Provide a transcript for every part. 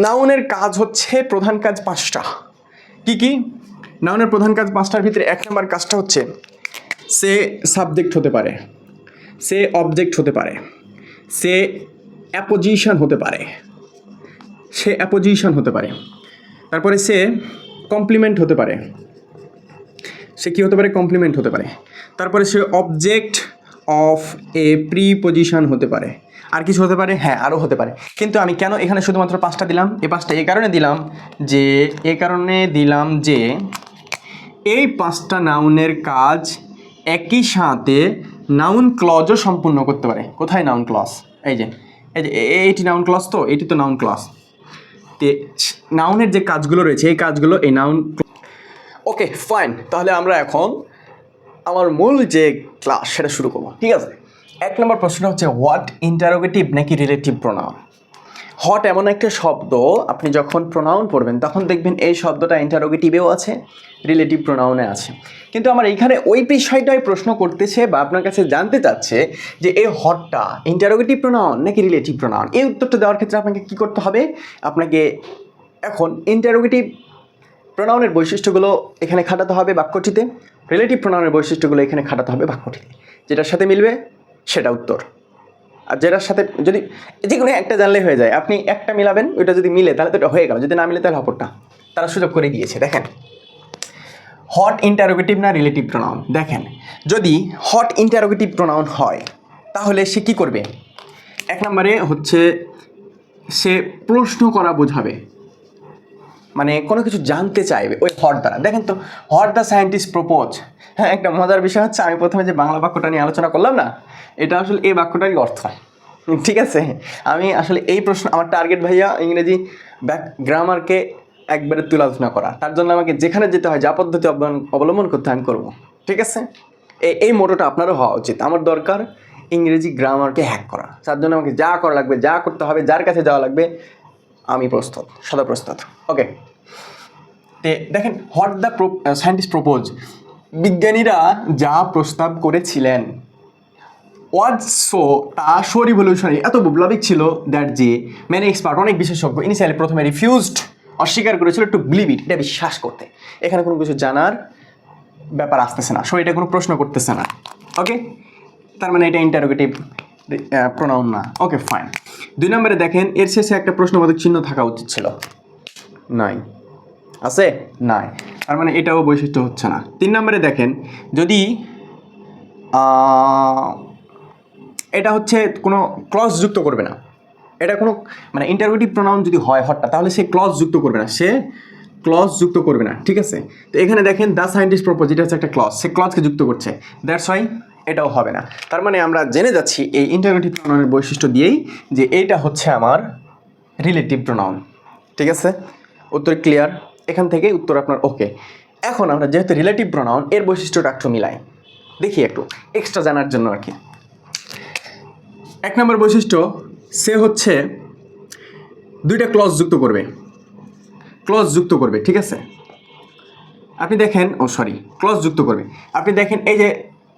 নাউনের কাজ হচ্ছে প্রধান কাজ 5টা। কি কি? নাউনের প্রধান কাজ 5টার ভিতরে 1 নম্বর কাজটা হচ্ছে সে সাবজেক্ট হতে পারে, সে অবজেক্ট হতে পারে, সে অ্যাপোজিশন হতে পারে, তারপরে সে কমপ্লিমেন্ট হতে পারে, সে কি হতে পারে? কমপ্লিমেন্ট হতে পারে। তারপরে সে অবজেক্ট অফ এ প্রিপজিশন হতে পারে। আর কিছু হতে পারে? হ্যাঁ, আরও হতে পারে। কিন্তু আমি কেন এখানে শুধুমাত্র 5টা দিলাম? এই 5টা এই কারণে দিলাম যে এই 5টা নাউনের কাজ একই সাথে নাউন ক্লজও সম্পূর্ণ করতে পারে। কোথায় নাউন ক্লজ? এই যে এইটি নাউন ক্লজ, তো এটি তো নাউন ক্লজ। তে নাউনের যে কাজগুলো রয়েছে এই কাজগুলো এই নাউন। ওকে ফাইন, তাহলে আমরা এখন আমার মূল যে ক্লাস সেটা শুরু করবো। ঠিক আছে, 1 নম্বর প্রশ্নটা হচ্ছে হোয়াট ইন্টারোগেটিভ নাকি রিলেটিভ প্রোনাউন? হট এমন একটা শব্দ, আপনি যখন প্রোনাউন পড়বেন তখন দেখবেন এই শব্দটা ইন্টারোগেটিভেও আছে, রিলেটিভ প্রোনাউনে আছে। কিন্তু আমার এইখানে ওই বিষয়টাই প্রশ্ন করতেছে বা আপনার কাছে জানতে চাচ্ছে যে এই হটটা ইন্টারোগেটিভ প্রোনাউন নাকি রিলেটিভ প্রোনাউন। এই উত্তরটা দেওয়ার ক্ষেত্রে আপনাকে কী করতে হবে? আপনাকে এখন ইন্টারোগেটিভ প্রোনাউনের বৈশিষ্ট্যগুলো এখানে খাটাতে হবে বাক্যটিতে, রিলেটিভ প্রোনাউনের বৈশিষ্ট্যগুলো এখানে খাটাতে হবে বাক্যটিতে। যেটার সাথে মিলবে সেটা উত্তর, আর যেটার সাথে যদি যে কোনো একটা জানলে হয়ে যায়। আপনি একটা মিলাবেন, ওইটা যদি মিলে তাহলে তো এটা হয়ে গেল, যদি না মিলে তাহলে অপরটা। তারা সুযোগ করে দিয়েছে। দেখেন হট ইন্টারোগেটিভ না রিলেটিভ প্রোনাউন। দেখেন যদি হট ইন্টারোগেটিভ প্রোনাউন হয় তাহলে সে কী করবে? 1 নম্বরে হচ্ছে সে প্রশ্ন করা বোঝাবে, মানে কোনো কিছু জানতে চাইবে ওই হট দ্বারা। দেখেন তো, হট দ্য সায়েন্টিস্ট প্রপোজ। হ্যাঁ, একটা মজার বিষয় হচ্ছে আমি প্রথমে যে বাংলা বাক্যটা নিয়ে আলোচনা করলাম না, এটা আসলে এই বাক্যটারই অর্থ। ঠিক আছে, আমি আসলে এই প্রশ্ন আমার টার্গেট ভাইয়া ইংরেজি গ্রামারকে একবারে তুলাধনা করা। তার জন্য আমাকে যেখানে যেতে হয় যা পদ্ধতি অবলম্বন করতে আমি করবো। ঠিক আছে, এই মোটোটা আপনারও হওয়া উচিত। আমার দরকার ইংরেজি গ্রামারকে হ্যাক করা। তার জন্য আমাকে যা করা লাগবে, যা করতে হবে, যার কাছে যাওয়া লাগবে, আমি প্রস্তুত, সদা প্রস্তুত। ওকে, দেখেন হোয়াট দ্য সায়েন্টিস্ট প্রপোজ, বিজ্ঞানীরা যা প্রস্তাব করেছিলেন, ওয়াজ সো রিভলিউশনারি, এত বিপ্লবিক ছিল দ্যাট যে মেনি এক্সপার্ট, অনেক বিশেষজ্ঞ ইনিশিয়ালি প্রথমে রিফিউজড, অস্বীকার করেছিল টু বিলিভ ইট, এটা বিশ্বাস করতে। এখানে কোনো কিছু জানার ব্যাপার আসতেছে না, সো এটা কোনো প্রশ্ন করতেছে না। ওকে, তার মানে এটা ইন্টারোগেটিভ প্রোনাউন না। Okay fine. 2 নম্বরে দেখেন এর শেষে একটা প্রশ্নবোধক চিহ্ন থাকা উচিত ছিল, নাই, আছে নাই, তার মানে এটাও বৈশিষ্ট্য হচ্ছে না। 3 নম্বরে দেখেন যদি এটা হচ্ছে কোনো ক্লজ যুক্ত করবে না, এটা কোনো মানে ইন্টারোগেটিভ প্রোনাউন যদি হয় হটটা, তাহলে সে ক্লজ যুক্ত করবে না, ঠিক আছে। তো এখানে দেখেন দ্য সায়েন্টিস্ট প্রপোজ, এটা হচ্ছে একটা ক্লজ, সে ক্লজকে যুক্ত করছে, দ্যাটস ওয়াই এটাও হবে না। তার মানে আমরা জেনে যাচ্ছি এই ইন্টারোগেটিভ প্রোনাউনের বৈশিষ্ট্য দিয়েই যে এইটা হচ্ছে আমার রিলেটিভ প্রোনাউন। ঠিক আছে, উত্তর ক্লিয়ার? এখান থেকে উত্তর আপনার ওকে। এখন আমরা যেহেতু রিলেটিভ প্রোনাউন, এর বৈশিষ্ট্যটা একটু মিলাই দেখি, একটু এক্সট্রা জানার জন্য আর কি। 1 নম্বর বৈশিষ্ট্য, সে হচ্ছে 2টা ক্লজ যুক্ত করবে, ঠিক আছে। আপনি দেখেন ক্লজ যুক্ত করবে। আপনি দেখেন এই যে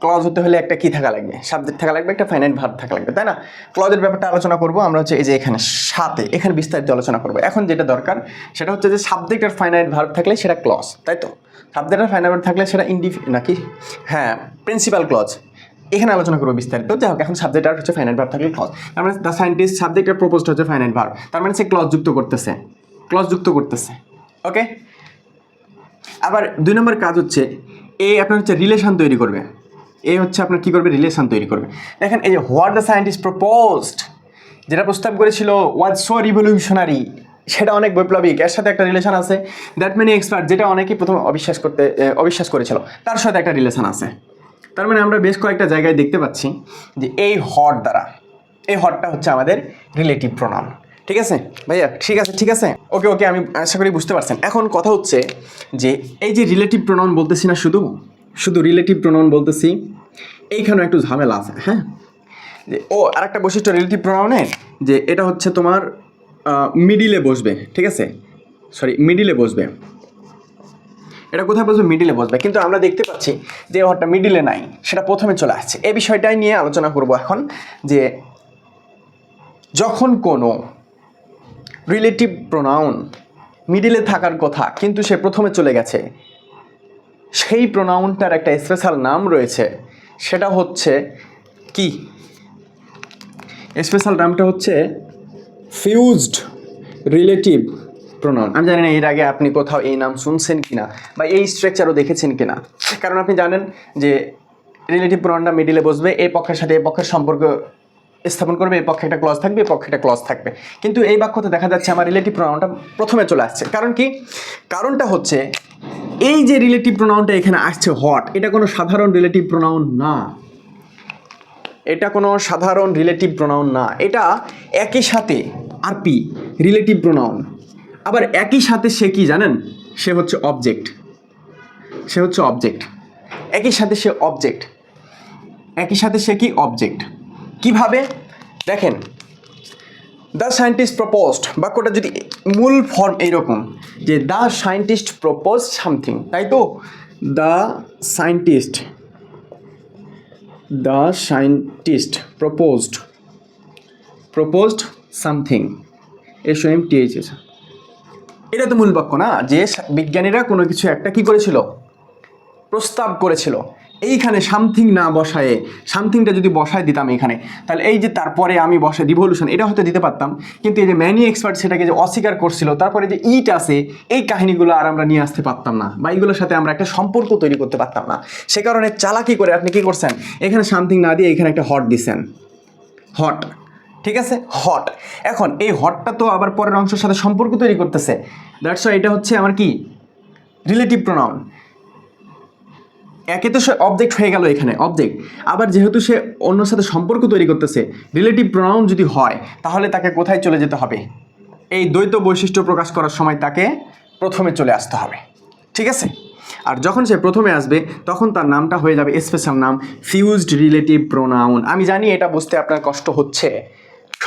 ক্লজ হতে হলে একটা কি থাকা লাগবে? সাবজেক্ট থাকা লাগবে, একটা ফাইনাইট ভার্ব থাকা লাগবে, তাই না? ক্লজের ব্যাপারটা আলোচনা করবো আমরা হচ্ছে এই যে এখানে বিস্তারিত আলোচনা করবো। এখন যেটা দরকার সেটা হচ্ছে যে সাবজেক্ট আর ফাইনাইট ভার্ব থাকলে সেটা ক্লজ, তাই তো? সাবজেক্ট আর ফাইনাইট ভার্ব থাকলে সেটা নাকি হ্যাঁ প্রিন্সিপাল ক্লজ, এখানে আলোচনা করবো বিস্তারিত। যাই হোক, এখন সাবজেক্ট আর হচ্ছে ফাইনাইট ভার্ব থাকলে ক্লজ। তার মানে দ্য সায়েন্টিস্ট সাবজেক্ট আর প্রপোজড হচ্ছে ফাইনাইট ভার্ব, তার মানে সে ক্লজ যুক্ত করতেছে। ওকে, আবার 2 নম্বর কাজ হচ্ছে আপনার হচ্ছে রিলেশন তৈরি করবে। হচ্ছে আপনার কী করবে? রিলেশন তৈরি করবে। দেখেন এই যে হোয়াট দ্য সায়েন্টিস্ট প্রপোজড, যেটা প্রস্তাব করেছিল ওয়াজ সো রিভলিউশনারি, সেটা অনেক বৈপ্লবিক, এর সাথে একটা রিলেশন আছে। দ্যাট মেনি এক্সপার্ট, যেটা অনেকেই প্রথম অবিশ্বাস করেছিল, তার সাথে একটা রিলেশন আছে। তার মানে আমরা বেশ কয়েকটা জায়গায় দেখতে পাচ্ছি যে এই হটটা হচ্ছে আমাদের রিলেটিভ প্রোনাউন। ঠিক আছে ভাইয়া? ঠিক আছে ওকে, আমি আশা করি বুঝতে পারছেন। এখন কথা হচ্ছে যে এই যে রিলেটিভ প্রোনাউন বলতেছি না, শুধু রিলেটিভ প্রোনাউন বলতেছি, এইখানেও একটু ঝামেলা আছে। হ্যাঁ, যে আরেকটা বৈশিষ্ট্য রিলেটিভ প্রোনাউনের, যে এটা হচ্ছে তোমার মিডিলে বসবে। ঠিক আছে, মিডিলে বসবে। এটা কোথায় বসবে? মিডিলে বসবে। কিন্তু আমরা দেখতে পাচ্ছি যে হটটা মিডিলে নাই, সেটা প্রথমে চলে আসছে। এই বিষয়টাই নিয়ে আলোচনা করব এখন, যে যখন কোনো রিলেটিভ প্রোনাউন মিডিলে থাকার কথা কিন্তু সে প্রথমে চলে গেছে, সেই প্রোনাউনটার একটা স্পেশাল নাম রয়েছে, সেটা হচ্ছে কি? স্পেশাল নামটা হচ্ছে ফিউজড রিলেটিভ প্রোনাউন। আমি জানি না এর আগে আপনি কোথাও এই নাম শুনছেন কিনা বা এই স্ট্রাকচারও দেখেছেন কিনা, কারণ আপনি জানেন যে রিলেটিভ প্রোনাউনটা মিডিলে বসবে, এই পক্ষের সাথে এই পক্ষের সম্পর্ক স্থাপন করবে, এই পক্ষে একটা ক্লজ থাকবে, এই পক্ষে একটা ক্লজ থাকবে। কিন্তু এই বাক্যতে দেখা যাচ্ছে আমার রিলেটিভ প্রোনাউনটা প্রথমে চলে আসছে। কারণ কি? কারণটা হচ্ছে এই যে রিলেটিভ প্রোনাউনটা এখানে আসছে হট, এটা কোনো সাধারণ রিলেটিভ প্রোনাউন না, এটা কোনো সাধারণ রিলেটিভ প্রোনাউন না, এটা একই সাথে আরপি রিলেটিভ প্রোনাউন, আবার একই সাথে সে কি জানেন? সে হচ্ছে অবজেক্ট, সে হচ্ছে অবজেক্ট, একই সাথে সে অবজেক্ট, একই সাথে সে কি? অবজেক্ট। কিভাবে? দেখেন, দ্য সায়েন্টিস্ট প্রপোজড, বাক্যটা যদি মূল ফর্ম এইরকম যে দ্য সায়েন্টিস্ট প্রপোজ সামথিং, তাই তো? The scientist proposed something, SOMTH, এটা তো মূল বাক্য না, যে বিজ্ঞানীরা কোনো কিছু একটা কি করেছিল? প্রস্তাব করেছিল। এইখানে সামথিং না বসায়ে, সামথিংটা যদি বসায় দিতাম এখানে, তাহলে এই যে তারপরে আমি বসাই রিভলিউশন, এটা হয়তো দিতে পারতাম, কিন্তু এই যে ম্যানি এক্সপার্ট সেটাকে যে অস্বীকার করছিল, তারপরে যে ইট আছে, এই কাহিনীগুলো আর আমরা নিয়ে আসতে পারতাম না, বা এইগুলোর সাথে আমরা একটা সম্পর্ক তৈরি করতে পারতাম না। সে কারণে চালাকি করে আপনি কি করছেন? এখানে সামথিং না দিয়ে এখানে একটা হট দিছেন, হট, ঠিক আছে, হট। এখন এই হটটা তো আবার পরের অংশের সাথে সম্পর্ক তৈরি করতেছে, দ্যাটস ওয়াই এটা হচ্ছে আমার কি? Relative pronoun. একে তো সে অবজেক্ট হয়ে গেল, এখানে অবজেক্ট, আবার যেহেতু সে অন্যর সাথে সম্পর্ক তৈরি করতেছে, রিলেটিভ প্রোনাউন যদি হয় তাহলে তাকে কোথায় চলে যেতে হবে? এই দ্বৈত বৈশিষ্ট্য প্রকাশ করার সময় তাকে প্রথমে চলে আসতে হবে, ঠিক আছে? আর যখন সে প্রথমে আসবে তখন তার নামটা হয়ে যাবে স্পেশাল নাম ফিউজড রিলেটিভ প্রোনাউন। আমি জানি এটা বুঝতে আপনার কষ্ট হচ্ছে,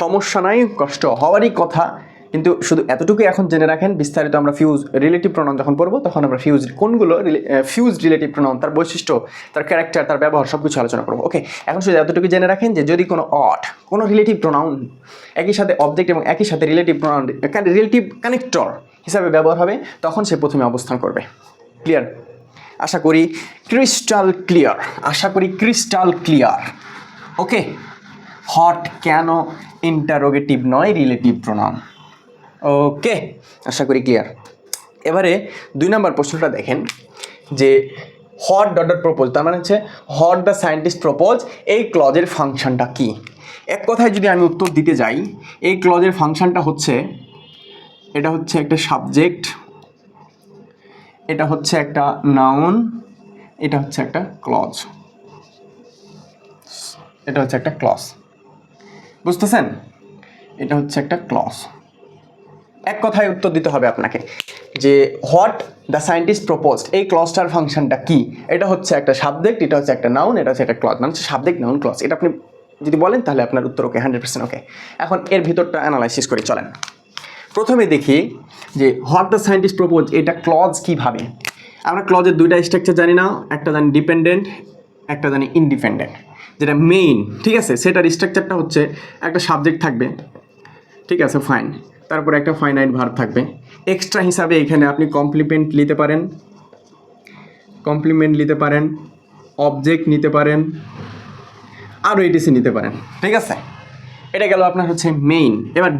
সমস্যা নাই, কষ্ট হওয়ারই কথা, কিন্তু শুধু এতটুকুই এখন জেনে রাখেন, বিস্তারিত আমরা ফিউজ রিলেটিভ প্রোনাউন যখন পড়বো তখন আমরা কোনগুলো ফিউজ রিলেটিভ প্রোনাউন, তার বৈশিষ্ট্য, তার ক্যারেক্টার, তার ব্যবহার সব কিছু আলোচনা করবো। ওকে, এখন শুধু এতটুকু জেনে রাখেন যে যদি কোনো রিলেটিভ প্রোনাউন একই সাথে অবজেক্ট এবং একই সাথে রিলেটিভ প্রোনাউন রিলেটিভ কানেক্টর হিসাবে ব্যবহার হবে, তখন সে প্রথমে অবস্থান করবে। ক্লিয়ার? আশা করি ক্রিস্টাল ক্লিয়ার। ওকে, হট কেন ইন্টারোগেটিভ নয়, রিলেটিভ প্রোনাউন। ওকে, আশা করি ক্লিয়ার। এবারে 2 নম্বর প্রশ্নটা দেখেন যে হট ডট ডট প্রপোজ, তার মানে হচ্ছে হট দ্য সায়েন্টিস্ট প্রপোজ, এই ক্লজের ফাংশনটা কি? এক কথায় যদি আমি উত্তর দিতে যাই, এই ক্লজের ফাংশনটা হচ্ছে, এটা হচ্ছে একটা সাবজেক্ট, এটা হচ্ছে একটা নাউন, এটা হচ্ছে একটা ক্লজ, এটা হচ্ছে একটা ক্লজ, বুঝতেছেন? এটা হচ্ছে একটা ক্লজ। এক কথায় উত্তর দিতে হবে আপনাকে যে হোয়াট দ্য সায়েন্টিস্ট প্রপোজড, এই ক্লজটার ফাংশনটা কি? এটা হচ্ছে একটা সাবজেক্ট, এটা হচ্ছে একটা নাউন, এটা হচ্ছে একটা ক্লজ, মানে হচ্ছে সাবজেক্ট নাউন ক্লজ। এটা আপনি যদি বলেন তাহলে আপনার উত্তর ওকে, 100% ওকে। এখন এর ভিতরটা অ্যানালাইসিস করি, চলেন। প্রথমে দেখি যে হোয়াট দ্য সায়েন্টিস্ট প্রপোজ, এটা ক্লজ কিভাবে? আমরা ক্লজের 2টা স্ট্রাকচার জানি না, একটা জানি ডিপেন্ডেন্ট, একটা জানি ইন্ডিপেন্ডেন্ট। যেটা মেইন, ঠিক আছে, সেটার স্ট্রাকচারটা হচ্ছে একটা সাবজেক্ট থাকবে, ঠিক আছে, ফাইন, তারপরে একটা ফাইনাইট ভার্ব থাকবে। এক্সট্রা হিসাবে এখানে আপনি কমপ্লিমেন্ট নিতে পারেন, অবজেক্ট নিতে পারেন, আরও এটিসি নিতে পারেন, ঠিক আছে। এটা গেল আপনার হচ্ছে মেইন। এবার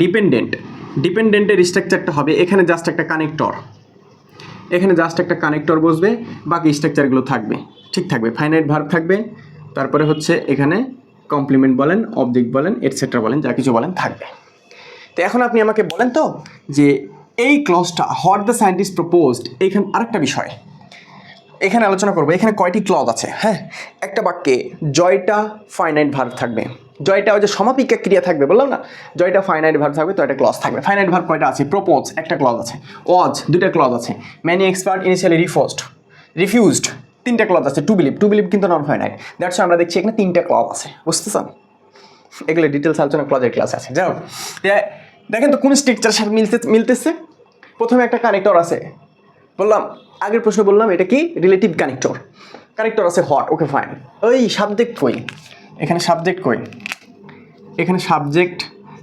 ডিপেন্ডেন্টের স্ট্রাকচারটা হবে এখানে জাস্ট একটা কানেক্টর, বসবে, বাকি স্ট্রাকচারগুলো থাকবে, ঠিক থাকবে, ফাইনাইট ভার্ব থাকবে, তারপরে হচ্ছে এখানে কমপ্লিমেন্ট বলেন, অবজেক্ট বলেন, এটসেট্রা বলেন, যা কিছু বলেন থাকবে। তো এখন আপনি আমাকে বলেন তো যে এই ক্লজটা হোয়াট দ্য সায়েন্টিস্ট প্রপোজড, এইখানে আরেকটা বিষয় এখানে আলোচনা করবো, এখানে কয়টি ক্লজ আছে? হ্যাঁ, একটা বাক্যে জয়টা ফাইনাইট ভার্ব থাকবে, জয়টা ওই যে সমাপিকা ক্রিয়া থাকবে, বললাম না, জয়টা ফাইনাইট ভার্ব থাকবে, তো একটা ক্লজ থাকবে। ফাইনাইট ভার্ব কয়টা আছে? প্রপোজ একটা ক্লজ আছে, ওয়াজ 2টা ক্লজ আছে, ম্যানি এক্সপার্ট ইনিশিয়ালি রিফিউজড 3টা ক্লজ আছে, টু বিলিভ কিন্তু নন ফাইনাইট, দ্যাটস আমরা দেখছি এখানে 3টা ক্লজ আছে, বুঝতেছেন? এগুলো ডিটেলস আলোচনা ক্লজের ক্লাস আছে। যাই হোক, দেখেন তো কোন স্ট্রাকচারের সাথে মিলতেছে। প্রথমে একটা কানেক্টর আছে, বললাম আগের প্রশ্ন বললাম এটা কি? রিলেটিভ কানেক্টর আছে হট, ওকে ফাইন। ওই সাবজেক্ট কই? এখানে সাবজেক্ট,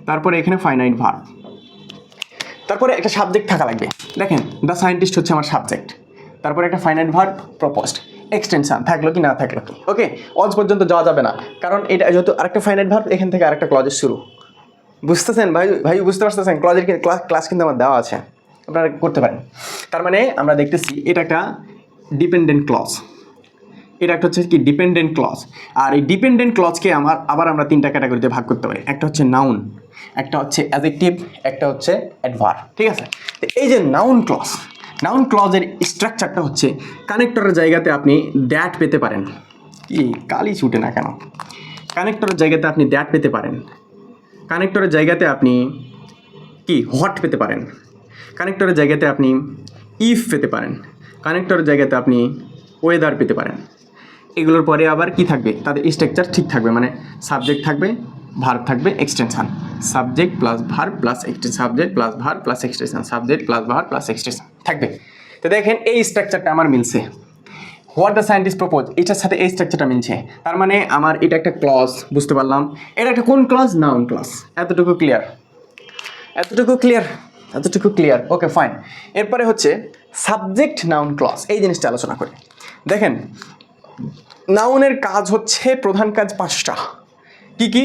তারপরে এখানে ফাইনাইট ভার্ব। তারপরে একটা সাবজেক্ট থাকা লাগবে। দেখেন দ্য সায়েন্টিস্ট হচ্ছে আমার সাবজেক্ট, তারপরে একটা ফাইনাইট ভার্ব প্রপোজড, এক্সটেনশন থাকলো কি না থাকলো কি। ওকে, অজ পর্যন্ত যাওয়া যাবে না, কারণ এটা যেহেতু আরেকটা ফাইনাইট ভার্ব, এখান থেকে আরেকটা ক্লজের শুরু। বুঝতেছেন ভাই? ভাই বুঝতে পারতেছেন? ক্লজের ক্লাস কিন্তু আমার দেওয়া আছে, আপনারা করতে পারেন। তার মানে আমরা দেখতেছি এটা একটা ডিপেন্ডেন্ট ক্লজ, এটা একটা হচ্ছে কি ডিপেন্ডেন্ট ক্লজ। আর এই ডিপেন্ডেন্ট ক্লজকে আবার আমরা তিনটা ক্যাটাগরিতে ভাগ করতে পারি। একটা হচ্ছে নাউন, একটা হচ্ছে অ্যাডজেক্টিভ, একটা হচ্ছে অ্যাডভার্ব। ঠিক আছে? তো এই যে নাউন ক্লজের স্ট্রাকচারটা হচ্ছে কানেক্টরের জায়গাতে আপনি দ্যাট পেতে পারেন। কি কালি ছুটে না কেন? কানেক্টরের জায়গাতে আপনি দ্যাট পেতে পারেন, কানেক্টরের জায়গাতে আপনি কি হোয়াট পেতে পারেন, কানেক্টরের জায়গাতে আপনি ইফ পেতে পারেন, কানেক্টরের জায়গাতে আপনি ওয়েদার পেতে পারেন। এগুলোর পরে আবার কি থাকবে? তাদের স্ট্রাকচার ঠিক থাকবে, মানে সাবজেক্ট থাকবে, ভার্ব থাকবে, extension, subject plus verb plus extension, subject plus verb plus extension, subject plus verb plus extension থাকবে। তো দেখেন এই স্ট্রাকচারটা আমার মিলছে। হোয়াট দ্য সায়েন্টিস্ট প্রপোজ, এটার সাথে এই স্ট্রাকচারটা মিলছে। তার মানে আমার এটা একটা ক্লজ, বুঝতে পারলাম। এটা একটা কোন ক্লজ? Noun clause. এতটুকু ক্লিয়ার? এতটুকু ক্লিয়ার? Okay fine. এরপরে হচ্ছে সাবজেক্ট নাউন ক্লজ, এই জিনিসটা আলোচনা করি। দেখেন নাউনের কাজ হচ্ছে, প্রধান কাজ 5টা। কি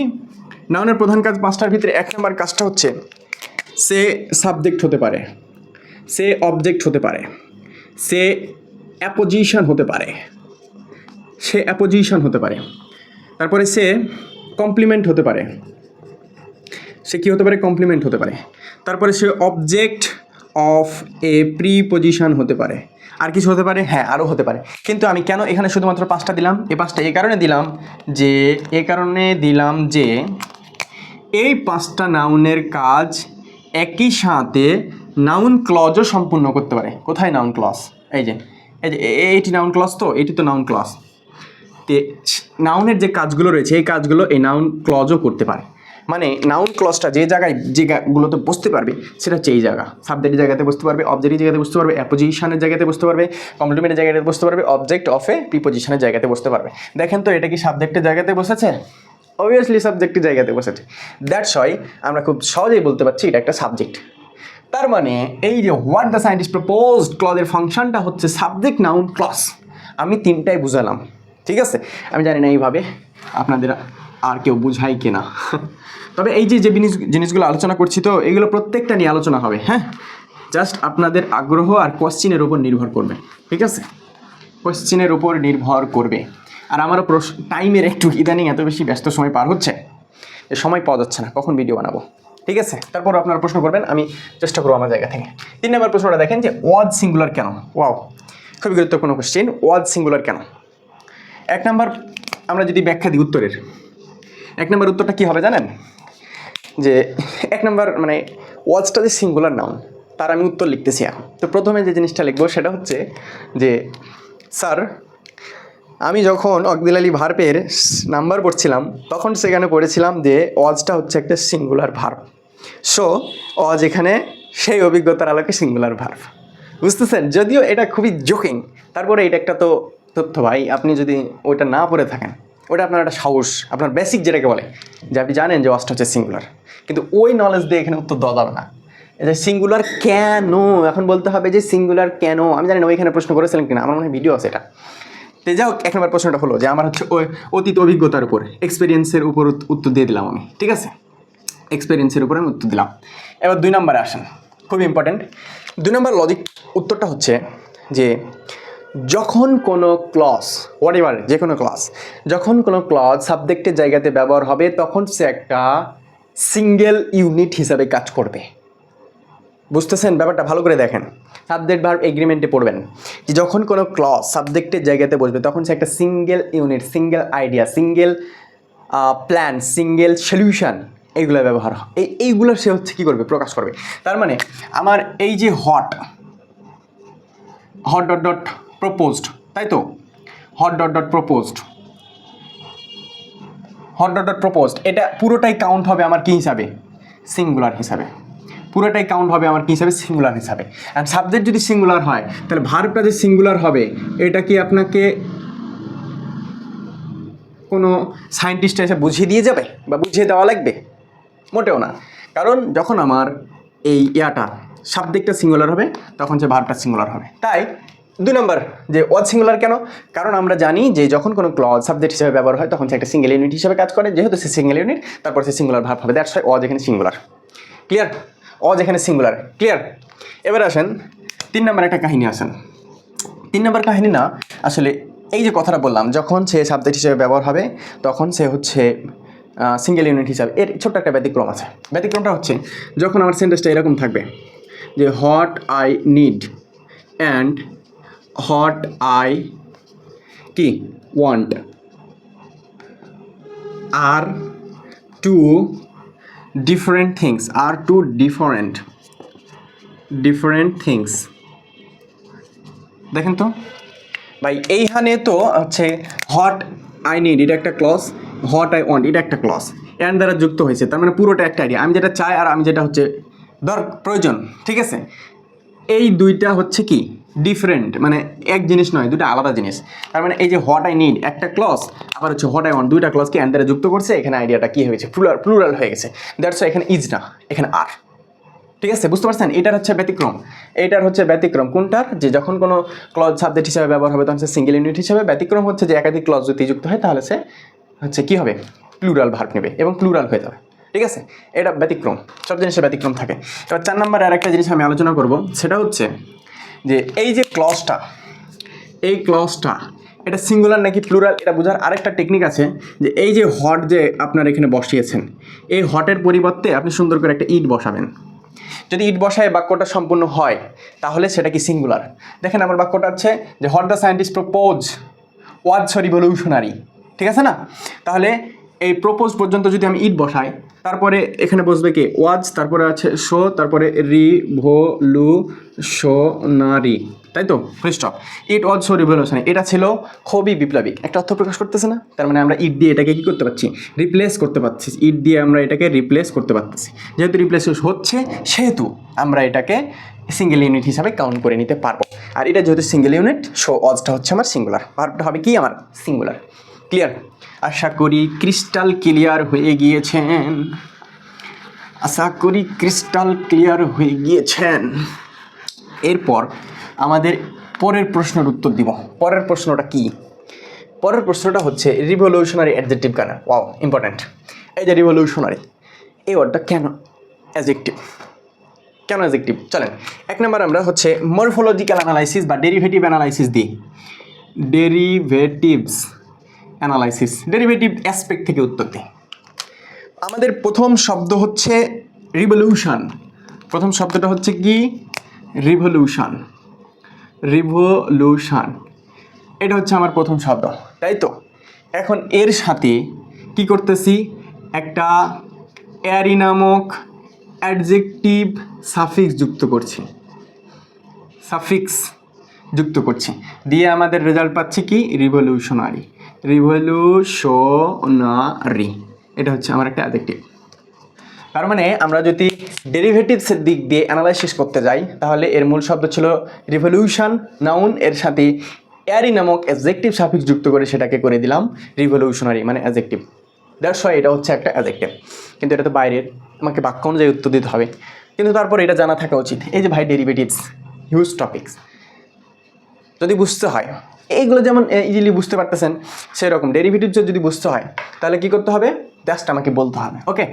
নাউনের প্রধান কাজ 5টার ভিতরে 1 নম্বর কাজটা হচ্ছে সে সাবজেক্ট হতে পারে, সে অবজেক্ট হতে পারে, সে অ্যাপোজিশন হতে পারে, তারপরে সে কমপ্লিমেন্ট হতে পারে, সে কী হতে পারে? কমপ্লিমেন্ট হতে পারে। তারপরে সে অবজেক্ট অফ এ প্রিপজিশন হতে পারে। আর কিছু হতে পারে? হ্যাঁ, আরও হতে পারে। কিন্তু আমি কেন এখানে শুধুমাত্র 5টা দিলাম? এই 5টা এই কারণে দিলাম যে এই 5টা নাউনের কাজ একই সাথে নাউন ক্লজও সম্পূর্ণ করতে পারে। কোথায় নাউন ক্লজ? এই যে এইটি নাউন ক্লজ, তো এটি তো নাউন ক্লজ। তে নাউনের যে কাজগুলো রয়েছে এই কাজগুলো এই নাউন ক্লজও করতে পারে। মানে নাউন ক্লজটা যে জায়গাগুলোতে বসতে পারবে সেটা হচ্ছে এই জায়গা। সাবজেক্টের জায়গাতে বসতে পারবে, অবজেক্টের জায়গাতে বসতে পারবে, অ্যাপোজিশনের জায়গাতে বসতে পারবে, কমপ্লিমেন্টের জায়গাতে বসতে পারবে, অবজেক্ট অফ এ প্রিপজিশনের জায়গাতে বসতে পারবে। দেখেন তো এটা কি সাবজেক্টের জায়গাতে বসেছে? অবভিয়াসলি সাবজেক্টের জায়গাতে বসেছে। দ্যাটস ওয়াই আমরা খুব সহজেই বলতে পারছি এটা একটা সাবজেক্ট। তার মানে এই যে হোয়াট দ্য সায়েন্টিস্ট প্রপোজড ক্লজের ফাংশনটা হচ্ছে সাবজেক্ট নাউন ক্লজ। আমি 3টাই বুঝালাম, ঠিক আছে? আমি জানি না এইভাবে আপনাদের আর কেউ বুঝাই কিনা। তবে এই যে জিনিসগুলো আলোচনা করছি, তো এগুলো প্রত্যেকটা নিয়ে আলোচনা হবে। হ্যাঁ, জাস্ট আপনাদের আগ্রহ আর কোশ্চিনের উপর নির্ভর করবে, ঠিক আছে? কোশ্চিনের উপর নির্ভর করবে। আর আমারও টাইমের একটু ইদানিং এত বেশি ব্যস্ত সময় পার হচ্ছে, সময় পাওয়া যাচ্ছে না কখন ভিডিও বানাবো, ঠিক আছে? তারপর আপনারা প্রশ্ন করবেন, আমি চেষ্টা করবো আমার জায়গা থেকে। 3 নম্বর প্রশ্নটা দেখেন যে ওয়াজ সিঙ্গুলার কেন? ওয়াও, খুবই গুরুত্বপূর্ণ কোশ্চেন। ওয়াজ সিঙ্গুলার কেন? 1 নম্বর আমরা যদি ব্যাখ্যা দিই উত্তরের, 1 নম্বর উত্তরটা কী হবে জানেন? যে 1 নম্বর মানে ওয়াজটা যে সিঙ্গুলার নাউন, তার আমি উত্তর লিখতেছি। তো প্রথমে যে জিনিসটা লিখবো সেটা হচ্ছে যে স্যার, আমি যখন অক্সিলারি ভার্বের নাম্বার পড়ছিলাম তখন সেখানে পড়েছিলাম যে ওয়াজটা হচ্ছে একটা সিঙ্গুলার ভার্ব। সো ওয়াজ এখানে সেই অভিজ্ঞতার আলোকে সিঙ্গুলার ভার্ব। বুঝতেছেন? যদিও এটা খুবই জোকিং, তারপরে এটা একটা তো তথ্য ভাই। আপনি যদি ওইটা না পড়ে থাকেন, ওটা আপনার একটা সাহস, আপনার বেসিক যেটাকে বলে যে আপনি জানেন যে ওয়াজটা হচ্ছে সিঙ্গুলার, কিন্তু ওই নলেজ দিয়ে এখানে উত্তর দেওয়া যাবে না। এই যে সিঙ্গুলার কেন, এখন বলতে হবে যে সিঙ্গুলার কেন। আমি জানি না ওইখানে প্রশ্ন করেছিলেন কিনা, আমার মনে হয় ভিডিও আছে এটা। তো যাই হোক, 1 নম্বর প্রশ্নটা হলো যে আমার হচ্ছে ওই অতীত অভিজ্ঞতার উপর, এক্সপিরিয়েন্সের উপর উত্তর দিয়ে দিলাম আমি, ঠিক আছে? এক্সপিরিয়েন্সের উপরে আমি উত্তর দিলাম। এবার 2 নম্বরে আসেন, খুব ইম্পর্টেন্ট। 2 নম্বর লজিক উত্তরটা হচ্ছে যে যখন কোনো ক্লজ, হোয়াট এভার, যে কোনো ক্লজ, যখন কোনো ক্লজ সাবজেক্টের জায়গাতে ব্যবহার হবে তখন সে একটা সিঙ্গেল ইউনিট হিসাবে কাজ করবে। বুঝতেছেন ব্যাপারটা? ভালো করে দেখেন, সাবজেক্ট ভার্ব এগ্রিমেন্টে পড়বেন যে যখন কোনো ক্লজ সাবজেক্টের জায়গাতে বসবে তখন সে একটা single unit, single idea, single plan, single solution, এইগুলো ব্যবহার এইগুলো সে হচ্ছে কী করবে? প্রকাশ করবে। তার মানে আমার এই যে হট ডট ডট প্রপোজড, তাই তো? হট ডট ডট প্রপোজড, এটা পুরোটাই কাউন্ট হবে আমার কী হিসাবে? সিঙ্গুলার হিসাবে। পুরোটাই কাউন্ট হবে আমার কী হিসাবে? সিঙ্গুলার হিসাবে। আর সাবজেক্ট যদি সিঙ্গুলার হয় তাহলে ভার্বটা যে সিঙ্গুলার হবে, এটা কি আপনাকে কোনো সায়েন্টিস্ট এসে বুঝিয়ে দিয়ে যাবে বা বুঝিয়ে দেওয়া লাগবে? মোটেও না। কারণ যখন আমার এই শাব্দিকটা সিঙ্গুলার হবে, তখন যে ভার্বটা সিঙ্গুলার হবে। তাই 2 নম্বর যে ওয়াজ সিঙ্গুলার কেন? কারণ আমরা জানি যে যখন কোনো ক্লজ সাবজেক্ট হিসেবে ব্যবহার হয় তখন সে একটা সিঙ্গেল ইউনিট হিসেবে কাজ করে, যেহেতু সে সিঙ্গেল ইউনিট তারপর সে সিঙ্গুলার ভার্ব হবে, দ্যাটস ওয়াই ওয়াজ এখানে সিঙ্গুলার। ক্লিয়ার? ওয়াজ এখানে সিঙ্গুলার। ক্লিয়ার? এবার আসেন 3 নম্বর একটা কাহিনী আসেন। 3 নম্বর কাহিনী না, আসলে এই যে কথাটা বললাম, যখন সে সাবজেক্ট হিসেবে ব্যবহার হবে তখন সে হচ্ছে সিঙ্গেল ইউনিট হিসাবে। এর ছোট্ট একটা ব্যতিক্রম আছে। ব্যতিক্রমটা হচ্ছে যখন আমার সেন্টেন্সটা এরকম থাকবে যে what I need and what I কি ওয়ান্ট আর টু ডিফারেন্ট থিংস, আর টু ডিফারেন্ট থিংস। দেখেন তো ভাই, এইখানে তো হচ্ছে হোয়াট আই নিড এটা একটা ক্লজ, হোয়াট আই ওয়ান্ট এটা একটা ক্লজ, অ্যান্ড দ্বারা যুক্ত হয়েছে, তার মানে পুরোটা একটা আইডিয়া। আমি যেটা চাই আর আমি যেটা হচ্ছে প্রয়োজন, ঠিক আছে? এই দুইটা হচ্ছে কি ডিফারেন্ট, মানে এক জিনিস নয়, দুটো আলাদা জিনিস। তার মানে এই যে হোয়াট আই নিড একটা ক্লজ, আবার হচ্ছে হোয়াট আই ওয়ান্ট দুইটা ক্লজকে অ্যান্ড দ্বারা যুক্ত করছে, এখানে আইডিয়াটা কি হয়েছে? প্লুরাল হয়ে গেছে। দ্যাটস ওয়াই এখানে ইজ না, এখানে আর। ঠিক আছে, বুঝতে পারছেন? এটার হচ্ছে ব্যতিক্রম। এটার হচ্ছে ব্যতিক্রম কোনটার? যে যখন কোনো ক্লজ সাবজেক্ট হিসাবে ব্যবহার হবে তখন সে সিঙ্গেল ইউনিট হিসাবে। ব্যতিক্রম হচ্ছে যে একাধিক ক্লজ যদি যুক্ত হয় তাহলে সে হচ্ছে কী হবে? প্লুরাল ভার্ব নেবে এবং প্লুরাল হয়ে যাবে। ঠিক আছে, এটা ব্যতিক্রম, সব জিনিসের ব্যতিক্রম থাকে। এবার 4 নম্বরে আর একটা জিনিস আমি আলোচনা করব, সেটা হচ্ছে যে এই যে ক্লজটা, এই ক্লজটা এটা সিঙ্গুলার নাকি প্লুরাল এটা বোঝার আরেকটা টেকনিক আছে। যে এই যে হট যে আপনার এখানে বসিয়েছেন, এই হটের পরিবর্তে আপনি সুন্দর করে একটা ইট বসাবেন। যদি ইট বসায় বাক্যটা সম্পূর্ণ হয় তাহলে সেটা কি সিঙ্গুলার। দেখেন আমার বাক্যটা হচ্ছে যে what the scientist propose was revolutionary, ঠিক আছে না? তাহলে এই প্রপোজ পর্যন্ত যদি আমি ইট বসাই, তারপরে এখানে বসবে কি ওয়াজ, তারপরে আছে শো, তারপরে রিভলিউশনারি, তাই তো? Stop. It was so revolutionary, এটা ছিল খুবই বিপ্লবিক, একটা অর্থ প্রকাশ করতেছে না? তার মানে আমরা ইট দিয়ে এটাকে কী করতে পারছি? রিপ্লেস করতে পারছি। ইট দিয়ে আমরা এটাকে রিপ্লেস করতে পারতেছি। যেহেতু রিপ্লেস হচ্ছে সেহেতু আমরা এটাকে সিঙ্গেল ইউনিট হিসাবে কাউন্ট করে নিতে পারবো। আর এটা যেহেতু সিঙ্গেল ইউনিট, সো ওয়াজটা হচ্ছে আমার সিঙ্গুলার, ভার্বটা হবে কি আমার সিঙ্গুলার। ক্লিয়ার? আশা করি ক্রিস্টাল ক্লিয়ার হয়ে গিয়েছেন, আশা করি ক্রিস্টাল ক্লিয়ার হয়ে গিয়েছেন। এরপর আমাদের পরের প্রশ্নের উত্তর দিব। পরের প্রশ্নটা কি? পরের প্রশ্নটা হচ্ছে রিভলিউশনারি অ্যাডজেক্টিভ কেন? Wow, important. এই যে রিভলিউশনারি, এই ওয়ার্ডটা কেন অ্যাডজেক্টিভ? কেন অ্যাডজেক্টিভ? চলেন 1 নম্বর আমরা হচ্ছে মরফোলজিক্যাল অ্যানালাইসিস বা ডেরিভেটিভ অ্যানালাইসিস দিই। ডেরিভেটিভস অ্যানালাইসিস, ডেরিভেটিভ অ্যাসপেক্ট থেকে উত্তর দিই। আমাদের প্রথম শব্দ হচ্ছে রিভলিউশন। প্রথম শব্দটা হচ্ছে কি? রিভলিউশন। রিভলিউশন, এটা হচ্ছে আমার প্রথম শব্দ, তাই তো? এখন এর সাথে কি করতেছি? একটা অ্যারি নামক অ্যাডজেক্টিভ সাফিক্স যুক্ত করছি। সাফিক্স যুক্ত করছি, দিয়ে আমাদের রেজাল্ট পাচ্ছি কি? রিভলিউশনারি। রিভলিউশনারি, এটা হচ্ছে আমার একটা অ্যাডজেক্টিভ। তার মানে আমরা যদি ডেরিভেটিভসের দিক দিয়ে অ্যানালাইসিস করতে যাই তাহলে এর মূল শব্দ ছিল রিভলিউশন নাউন, এর সাথে অ্যারি নামক অ্যাডজেক্টিভ সাফিক্স যুক্ত করে সেটাকে করে দিলাম রিভলিউশনারি, মানে অ্যাডজেক্টিভ। দ্যাটস ওয়াই এটা হচ্ছে একটা অ্যাডজেক্টিভ। কিন্তু এটা তো বাইরের, আমাকে বাক্য অনুযায়ী উত্তর দিতে হবে। কিন্তু তারপর এটা জানা থাকা উচিত। এই যে ভাই ডেরিভেটিভস হিউজ টপিকস, যদি বুঝতে হয় এইগুলো যেমন ইজিলি বুঝতে পারতেছেন, সেরকম ডেরিভেটিভস যদি বুঝতে হয় তাহলে কি করতে হবে? জাস্ট আমাকে বলতে হবে। ওকে,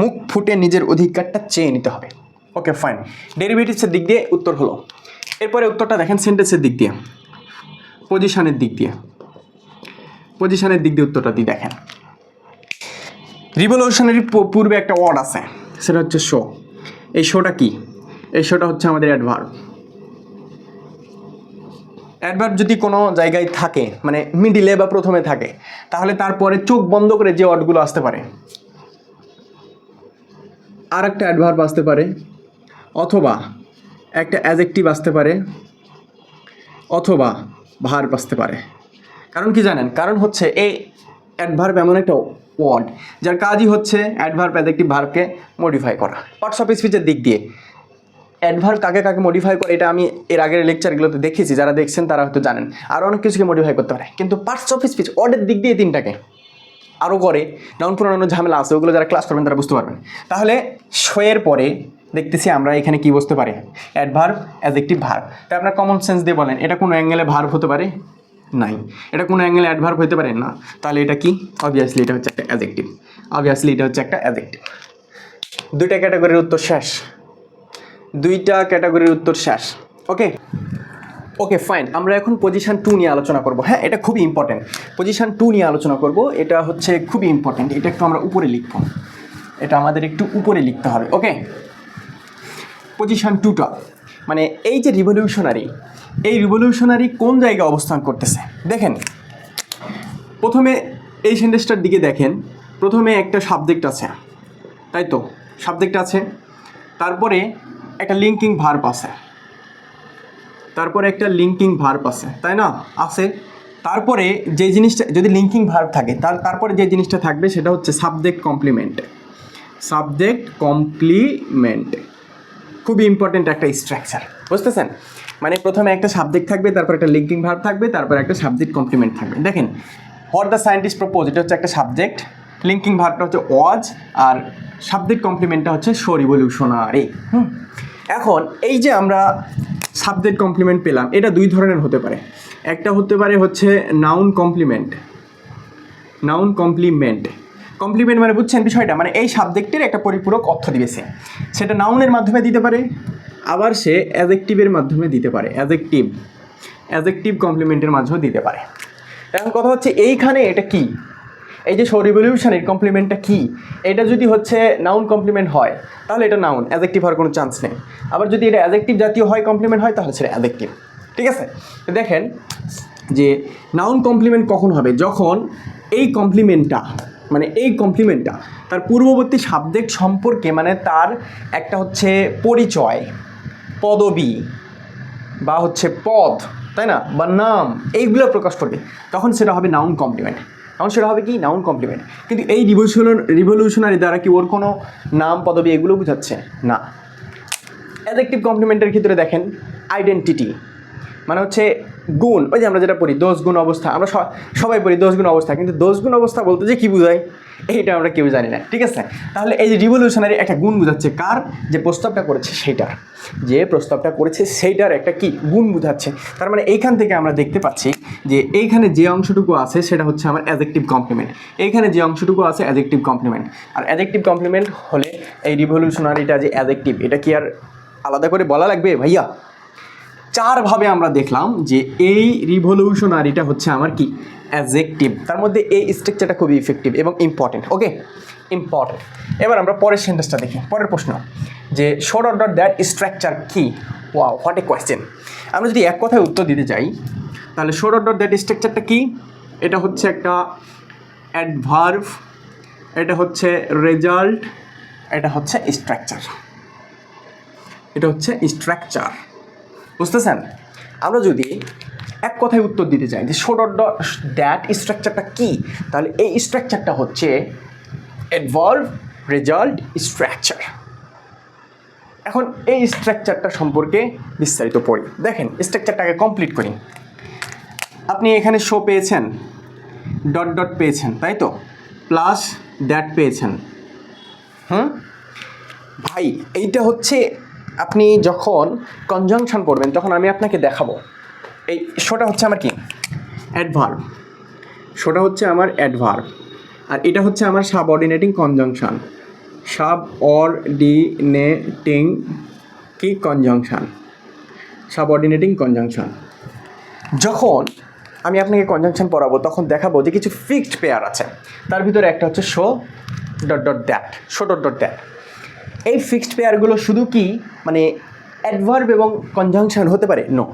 মুখ ফুটে নিজের অধিকারটা চেয়ে নিতে হবে। ওকে ফাইন, ডেরিভেটিভসের দিক দিয়ে উত্তর হলো। এরপরে উত্তরটা দেখেন সেন্টেন্সের দিক দিয়ে, পজিশনের দিক দিয়ে। পজিশনের দিক দিয়ে উত্তরটা দিয়ে দেখেন। রিভলিউশনারি পূর্বে একটা ওয়ার্ড আছে, সেটা হচ্ছে শো। এই শোটা কি? এই শোটা হচ্ছে আমাদের অ্যাডভার্ব। অ্যাডভার্ব যদি কোনো জায়গায় থাকে, মানে মিডিলে বা প্রথমে থাকে, তাহলে তারপরে চোখ বন্ধ করে যে ওয়ার্ডগুলো আসতে পারে, আর একটা অ্যাডভার্ব আসতে পারে, অথবা একটা অ্যাডজেক্টিভ আসতে পারে, অথবা ভার্ব আসতে পারে। কারণ কি জানেন? কারণ হচ্ছে এই অ্যাডভার্ব এমন একটা ওয়ার্ড যার কাজই হচ্ছে অ্যাডভার্ব অ্যাডজেক্টিভ ভার্বকে মডিফাই করা। পার্টস অফ স্পিচের দিক দিয়ে অ্যাডভার্ব কাকে কাকে মডিফাই করে এটা আমি এর আগের লেকচারগুলোতে দেখেছি, যারা দেখছেন তারা হয়তো জানেন। আরও অনেক কিছুকে মডিফাই করতে পারে, কিন্তু পার্টস অফ স্পিচ ওয়ার্ডের দিক দিয়ে 3টাকে আরও করে। নাউন প্রোনাউনের ঝামেলা আছে, ওগুলো যারা ক্লাস করবেন তারা বুঝতে পারবেন। তাহলে শো এর পরে দেখতেছি আমরা এখানে কি বসতে পারে, অ্যাডভার্ব, অ্যাডজেক্টিভ, ভার্ব। তাই আপনার কমন সেন্স দিয়ে বলেন এটা কোনো অ্যাঙ্গেলে ভার্ব হতে পারে? নাই। এটা কোনো অ্যাঙ্গেলে অ্যাডভার্ব হতে পারে না। তাহলে এটা কি? অবভিয়াসলি এটা হচ্ছে একটা অ্যাডজেক্টিভ। অবভিয়াসলি এটা হচ্ছে একটা অ্যাডজেক্টিভ। দুইটা ক্যাটাগরির উত্তর শেষ, দুইটা ক্যাটাগরির উত্তর শেষ। ওকে ওকে ফাইন, আমরা এখন পজিশন 2 নিয়ে আলোচনা করব। হ্যাঁ, এটা খুবই ইম্পর্টেন্ট। পজিশন 2 নিয়ে আলোচনা করব, এটা হচ্ছে খুবই ইম্পর্টেন্ট। এটা একটু আমরা উপরে লিখব, এটা আমাদের একটু উপরে লিখতে হবে। ওকে, পজিশন 2টা মানে এই যে রিভলিউশনারি, এই রিভলিউশনারি কোন জায়গায় অবস্থান করতেছে দেখেন। প্রথমে এই সেন্টেন্সটার দিকে দেখেন, প্রথমে একটা সাবজেক্ট আছে, তাই তো? সাবজেক্ট আছে, তারপরে একটা লিঙ্কিং ভার্ব আছে, তারপরে একটা লিঙ্কিং ভার্ব আছে, তাই না? আছে। তারপরে যে জিনিসটা, যদি লিঙ্কিং ভার্ব থাকে তারপরে যে জিনিসটা থাকবে সেটা হচ্ছে সাবজেক্ট কমপ্লিমেন্ট। সাবজেক্ট কমপ্লিমেন্ট খুবই ইম্পর্টেন্ট একটা স্ট্রাকচার, বুঝতেছেন? মানে প্রথমে একটা সাবজেক্ট থাকবে, তারপর একটা লিঙ্কিং ভার্ব থাকবে, তারপর একটা সাবজেক্ট কমপ্লিমেন্ট থাকবে। দেখেন, হোয়াট দ্য সায়েন্টিস্ট প্রপোজ, এটা হচ্ছে একটা সাবজেক্ট, লিঙ্কিং ভার্বটা হচ্ছে ওয়াজ, আর সাবজেক্ট কমপ্লিমেন্টটা হচ্ছে শো রিভলিউশনারি। এখন এই যে আমরা সাবজেক্ট কমপ্লিমেন্ট পেলাম, এটা দুই ধরনের হতে পারে। একটা হতে পারে হচ্ছে noun complement. Noun complement, complement মানে বুঝছেন বিষয়টা, মানে এই সাবজেক্টের একটা পরিপূরক অর্থ দিয়েছে, সেটা নাউনের মাধ্যমে দিতে পারে, আবার সে অ্যাডজেক্টিভের মাধ্যমে দিতে পারে, অ্যাডজেক্টিভ কমপ্লিমেন্টের মাধ্যমে দিতে পারে। এখন কথা হচ্ছে এইখানে এটা কি, এই যে শো রিভলিউশনের কমপ্লিমেন্টটা কি? এটা যদি হচ্ছে নাউন কমপ্লিমেন্ট হয় তাহলে এটা নাউন, অ্যাডজেক্টিভ হওয়ার কোনো চান্স নেই। আবার যদি এটা অ্যাডজেক্টিভ জাতীয় হয়, কমপ্লিমেন্ট হয়, তাহলে সেটা অ্যাডজেক্টিভ। ঠিক আছে, দেখেন যে নাউন কমপ্লিমেন্ট কখন হবে, যখন এই কমপ্লিমেন্টটা, মানে এই কমপ্লিমেন্টটা তার পূর্ববর্তী সাবজেক্ট সম্পর্কে, মানে তার একটা হচ্ছে পরিচয়, পদবী বা হচ্ছে পদ, তাই না, বা নাম, এইগুলো প্রকাশ করবে, তখন সেটা হবে নাউন কমপ্লিমেন্ট। তখন সেটা হবে কি? Noun complement. কিন্তু এই রিভলিউশনারি দ্বারা কি ওর কোনো নাম, পদবী এগুলো বোঝাচ্ছে না। অ্যাডজেক্টিভ কমপ্লিমেন্টের ক্ষেত্রে দেখেন, আইডেন্টিটি মানে হচ্ছে গুণ, ওই যে আমরা যেটা পড়ি দোষ গুণ অবস্থা, আমরা সবাই পড়ি দোষ গুণ অবস্থা, কিন্তু দোষ গুণ অবস্থা বলতে যে কী বোঝায় এইটা আমরা কেউ জানি না। ঠিক আছে, তাহলে এই যে রিভলিউশনারি একটা গুণ বোঝাচ্ছে, কার? যে প্রস্তাবটা করেছে সেইটার, যে প্রস্তাবটা করেছে সেইটার একটা কি গুণ বোঝাচ্ছে। তার মানে এইখান থেকে আমরা দেখতে পাচ্ছি যে এইখানে যে অংশটুকু আছে সেটা হচ্ছে আমার অ্যাডজেক্টিভ কমপ্লিমেন্ট, এইখানে যে অংশটুকু আছে অ্যাডজেক্টিভ কমপ্লিমেন্ট। আর অ্যাডজেক্টিভ কমপ্লিমেন্ট হলে এই রিভলিউশনারিটা যে অ্যাডজেক্টিভ, এটা কি আর আলাদা করে বলা লাগবে ভাইয়া? চারভাবে আমরা দেখলাম যে এই রিভলিউশনারিটা হচ্ছে আমার কি অ্যাডজেক্টিভ। তার মধ্যে এই স্ট্রাকচারটা খুবই ইফেক্টিভ এবং ইম্পর্টেন্ট। ওকে, ইম্পর্টেন্ট। এবার আমরা পরের সেন্টেন্সটা দেখি। পরের প্রশ্ন যে show dot dot that structure কি? Wow, what a question. আমরা যদি এক কথায় উত্তর দিতে চাই তাহলে শো ডট ডট দ্যাট স্ট্রাকচারটা কি? এটা হচ্ছে একটা অ্যাডভার্ব, এটা হচ্ছে রেজাল্ট, এটা হচ্ছে স্ট্রাকচার, এটা হচ্ছে স্ট্রাকচার, বুঝতেছেন? আমরা যদি এক কথায় উত্তর দিতে চাই যে শো ডট ডট দ্যাট স্ট্রাকচারটা কি, তাহলে এই স্ট্রাকচারটা হচ্ছে অ্যাডভার্ব, রেজাল্ট, স্ট্রাকচার। এখন এই স্ট্রাকচারটা সম্পর্কে বিস্তারিত পড়ি। দেখেন, স্ট্রাকচারটাকে কমপ্লিট করি। আপনি এখানে শো পেয়েছেন, ডট ডট পেয়েছেন, তাই তো, প্লাস দ্যাট পেয়েছেন। ভাই এইটা হচ্ছে আপনি যখন কনজাংশন করবেন তখন আমি আপনাকে দেখাবো। এই শোটা হচ্ছে আমার কি অ্যাডভার্ব, শোটা হচ্ছে আমার অ্যাডভার্ব, আর এটা হচ্ছে আমার সাবঅর্ডিনেটিং কনজাংশন, সাবঅর্ডিনেটিং কি কনজাংশন, সাবঅর্ডিনেটিং কনজাংশন। যখন আমি আপনাকে কনজাংশন পড়াবো তখন দেখাবো যে কিছু ফিক্সড পেয়ার আছে, তার ভিতরে একটা হচ্ছে show dot dot that, show dot dot that. এই ফিক্সড পেয়ারগুলো শুধু কি মানে অ্যাডভার্ব এবং কনজাংশন হতে পারে? নো,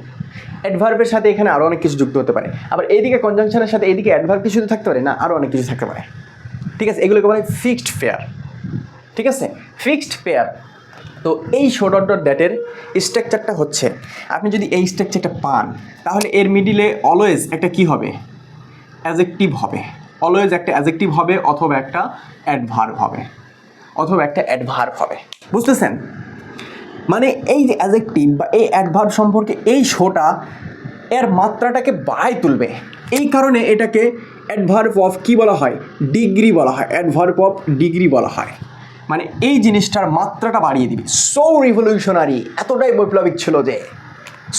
অ্যাডভার্বের সাথে এখানে আরও অনেক কিছু যুক্ত হতে পারে, আবার এইদিকে কনজাংশনের সাথে এইদিকে অ্যাডভার্ব কি শুধু থাকতে পারে? না, আরও অনেক কিছু থাকতে পারে। ঠিক আছে, এগুলোকে বলা হয় ফিক্সড পেয়ার। ঠিক আছে, ফিক্সড পেয়ার। তো এই শো ডট ডট দ্যাটের স্ট্রাকচারটা হচ্ছে, আপনি যদি এই স্ট্রাকচারটা পান তাহলে এর মিডিলে অলওয়েজ একটা কি হবে? অ্যাডজেক্টিভ হবে, অলওয়েজ একটা অ্যাডজেক্টিভ হবে, অথবা একটা অ্যাডভার্ব হবে, অথবা একটা অ্যাডভার্ব হবে, বুঝতেছেন? মানে এই যে অ্যাডজেক্টিভ বা এই অ্যাডভার্ব সম্পর্কে এই শোটা এর মাত্রাটাকে বাড়াই তুলবে। এই কারণে এটাকে অ্যাডভার্ব অফ কি বলা হয়? ডিগ্রি বলা হয়, অ্যাডভার্ব অফ ডিগ্রি বলা হয়। মানে এই জিনিসটার মাত্রাটা বাড়িয়ে দিবে। সো রিভলিউশনারি, এতটাই বৈপ্লবিক ছিল যে,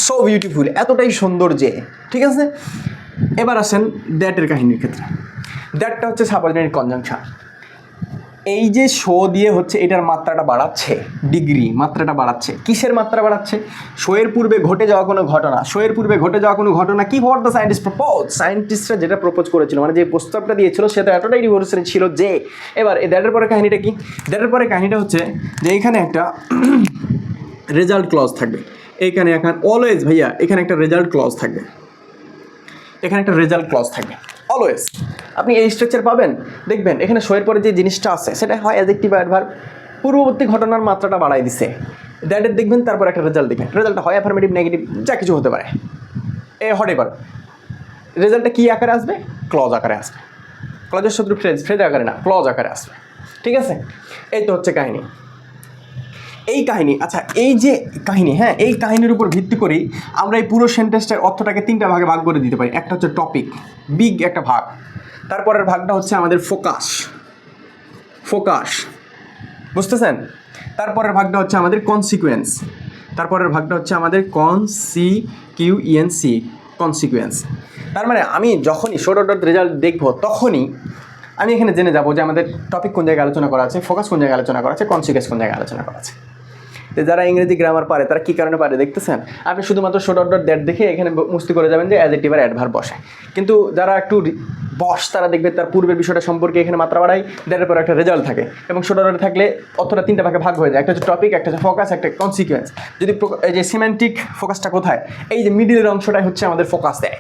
সো বিউটিফুল, এতটাই সুন্দর যে, ঠিক আছে। এবার আসেন দ্যাটের কাহিনীর ক্ষেত্রে। দ্যাটটা হচ্ছে সাবঅর্ডিনেট কনজাংশন। এই যে শো দিয়ে হচ্ছে এটার মাত্রাটা বাড়াচ্ছে, ডিগ্রি মাত্রাটা বাড়াচ্ছে। কিসের মাত্রা বাড়াচ্ছে? শোয়ের পূর্বে ঘটে যাওয়া কোনো ঘটনা, শোয়ের পূর্বে ঘটে যাওয়া কোনো ঘটনা কি হোয়াট দ্য সায়েন্টিস্ট প্রপোজ, সায়েন্টিস্টরা যেটা প্রপোজ করেছিল, মানে যে প্রস্তাবটা দিয়েছিল সেটা এতটাই রিভলিউশনারি ছিল যে। এবার এই দ্যাটের পরে কাহিনীটা কি? দ্যাটের পরে কাহিনীটা হচ্ছে যে এখানে একটা রেজাল্ট ক্লজ থাকবে। এইখানে এখন অলওয়েজ ভাইয়া এখানে একটা রেজাল্ট ক্লজ থাকবে, এখানে একটা রেজাল্ট ক্লজ থাকবে অলওয়েজ। আপনি এই স্ট্রাকচার পাবেন, দেখবেন এখানে শোয়ের পরে যে জিনিসটা আছে সেটা হয় অ্যাডজেক্টিভ অ্যাডভার্ব, পূর্ববর্তী ঘটনার মাত্রাটা বাড়াই দিছে। দ্যাটের দেখবেন, তারপর একটা রেজাল্ট দেখবেন, রেজাল্টটা হয় অ্যাফার্মেটিভ, নেগেটিভ, যা কিছু হতে পারে। হট এভার রেজাল্টটা কী আকারে আসবে? ক্লজ আকারে আসবে। ক্লজের শত্রু ফ্রেজ, ফ্রেজ আকারে না, ক্লজ আকারে আসবে, ঠিক আছে। এই তো হচ্ছে কাহিনী, এই কাহিনী। আচ্ছা, এই যে কাহিনী, হ্যাঁ, এই কাহিনীর উপর ভিত্তি করেই আমরা এই পুরো সেন্টেন্সটার অর্থটাকে তিনটা ভাগে ভাগ করে দিতে পারি। একটা হচ্ছে টপিক, বিগ একটা ভাগ। তারপরের ভাগটা হচ্ছে আমাদের ফোকাস, ফোকাস, বুঝতেছেন? তারপরের ভাগটা হচ্ছে আমাদের কনসিকুয়েন্স, তারপরের ভাগটা হচ্ছে আমাদের কনসিকিউএনসি, কনসিকুয়েন্স। তার মানে আমি যখনই শো ডট ডট রেজাল্ট দেখবো তখনই আমি এখানে জেনে যাবো যে আমাদের টপিক কোন জায়গায় আলোচনা করা আছে, ফোকাস কোন জায়গায় আলোচনা করা আছে, কনসিকুয়েন্স কোন জায়গায় আলোচনা করা আছে। তো যারা ইংরেজি গ্রামার পারে তারা কী কারণে পারে দেখতেছেন? আপনি শুধুমাত্র শো ডট ডট দ্যাট দেখে এখানে মুস্তি করে যাবেন যে অ্যাডজেক্টিভ আর অ্যাডভার্ব বসে। কিন্তু যারা একটু বস তারা দেখবে তার পূর্বের বিষয়টা সম্পর্কে এখানে মাত্রা বাড়াই, দ্যাটের পর একটা রেজাল্ট থাকে, এবং শো ডট ডট থাকলে অর্থটা তিনটা ভাগে ভাগ হয়ে যায়। একটা হচ্ছে টপিক, একটা হচ্ছে ফোকাস, একটা কনসিকুয়েন্স। যদি এই যে সিমেন্টিক ফোকাসটা কোথায়, এই যে মিডিলের অংশটাই হচ্ছে আমাদের ফোকাস দেয়।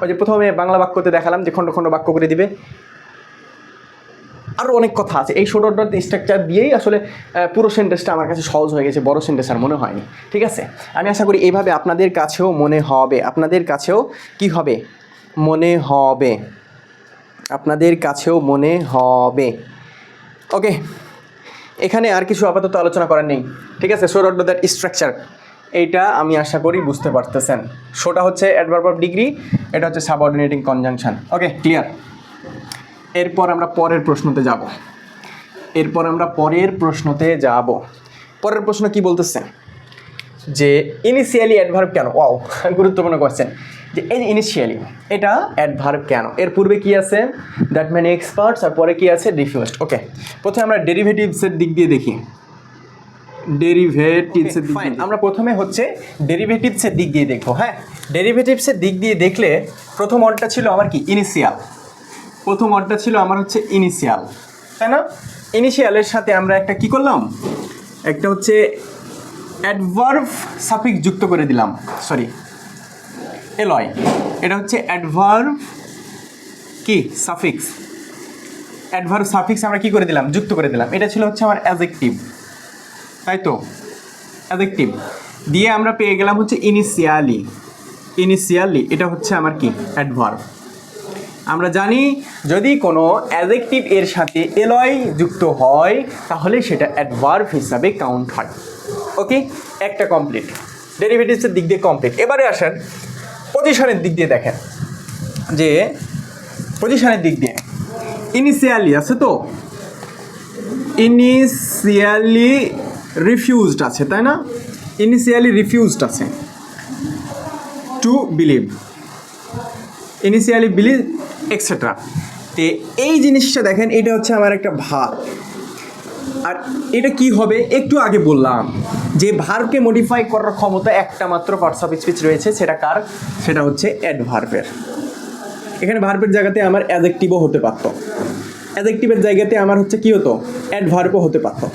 ওই যে প্রথমে বাংলা বাক্যতে দেখালাম যে খণ্ড খণ্ড বাক্য করে দিবে, আরও অনেক কথা আছে। এই শো ডট ডট স্ট্রাকচার দিয়েই আসলে পুরো সেন্টেন্সটা আমার কাছে সহজ হয়ে গেছে, বড় সেন্টেন্স আর মনে হয়নি, ঠিক আছে। আমি আশা করি এইভাবে আপনাদের কাছেও মনে হবে, আপনাদের কাছেও কি হবে, মনে হবে, আপনাদের কাছেও মনে হবে। ওকে, এখানে আর কিছু আপাতত আলোচনা করার নেই, ঠিক আছে। Show dot dot that structure, এইটা আমি আশা করি বুঝতে পারতেছেন। শোটা হচ্ছে অ্যাডভার্ব অফ ডিগ্রি, এটা হচ্ছে সাবঅর্ডিনেটিং কনজাংশন। ওকে, ক্লিয়ার। এরপর আমরা পরের প্রশ্নতে যাব, পরের প্রশ্ন কি বলতেছে যে ইনিশিয়ালি অ্যাডভার্ব কেন? ওয়াও, গুরুত্বপূর্ণ কোয়েশ্চেন। যে এই যে ইনিশিয়ালি, এটা অ্যাডভার্ব কেন? এর পূর্বে কি আছে? দ্যাট মেনি এক্সপার্টস, আর পরে কি আছে? রিফিউজড। ওকে, প্রথমে আমরা ডেরিভেটিভসের দিক দিয়ে দেখি। ডেরিভেটিভসের দিক দিয়ে আমরা প্রথমে হচ্ছে ডেরিভেটিভসের দিক দিয়ে দেখবো। হ্যাঁ, ডেরিভেটিভসের দিক দিয়ে দেখলে প্রথম অর্ডারটা ছিল আমার কি? ইনিশিয়াল। প্রথম অর্ডারটা ছিল আমার হচ্ছে ইনিশিয়াল, তাই না? ইনিশিয়ালের সাথে আমরা একটা কি করলাম? একটা হচ্ছে অ্যাডভার্ব সাফিক্স যুক্ত করে দিলাম, সরি এলয়, এটা হচ্ছে অ্যাডভার্ব কি সাফিক্স, অ্যাডভার্ব সাফিক্স আমরা কি করে দিলাম? যুক্ত করে দিলাম। এটা ছিল হচ্ছে আমার অ্যাডজেক্টিভ, তাই তো? অ্যাডজেক্টিভ দিয়ে আমরা পেয়ে গেলাম হচ্ছে ইনিশিয়ালি। ইনিশিয়ালি এটা হচ্ছে আমার কি? অ্যাডভার্ব। আমরা জানি যদি কোনো অ্যাডজেক্টিভ এর সাথে এলয় যুক্ত হয় তাহলে সেটা অ্যাডভার্ব হিসাবে কাউন্ট হয়। ওকে, একটা কমপ্লিট, ডেরিভেটিভসের দিক দিয়ে কমপ্লিট। এবারে আসেন পজিশনের দিক দিয়ে। দেখেন যে পজিশনের দিক দিয়ে ইনিশিয়ালি আছে তো, ইনিশিয়ালি রিফিউজড আছে, তাই না? ইনিশিয়ালি রিফিউজড আছে, to believe, initially believe etcetera. তে এই জিনিসটা দেখেন, এটা হচ্ছে আমার একটা ভার্ব। আর এটা কি হবে? একটু আগে বললাম যে ভার্বকে মডিফাই করার ক্ষমতা একটা মাত্র পার্টস অফ স্পিচ রয়েছে, সেটা কার? সেটা হচ্ছে অ্যাডভার্বের। এখানে ভার্বের জায়গাতে আমার অ্যাডজেক্টিভও হতে পারতো, অ্যাডজেক্টিভের জায়গাতে আমার হচ্ছে কি হতো? অ্যাডভার্বও হতে পারতো,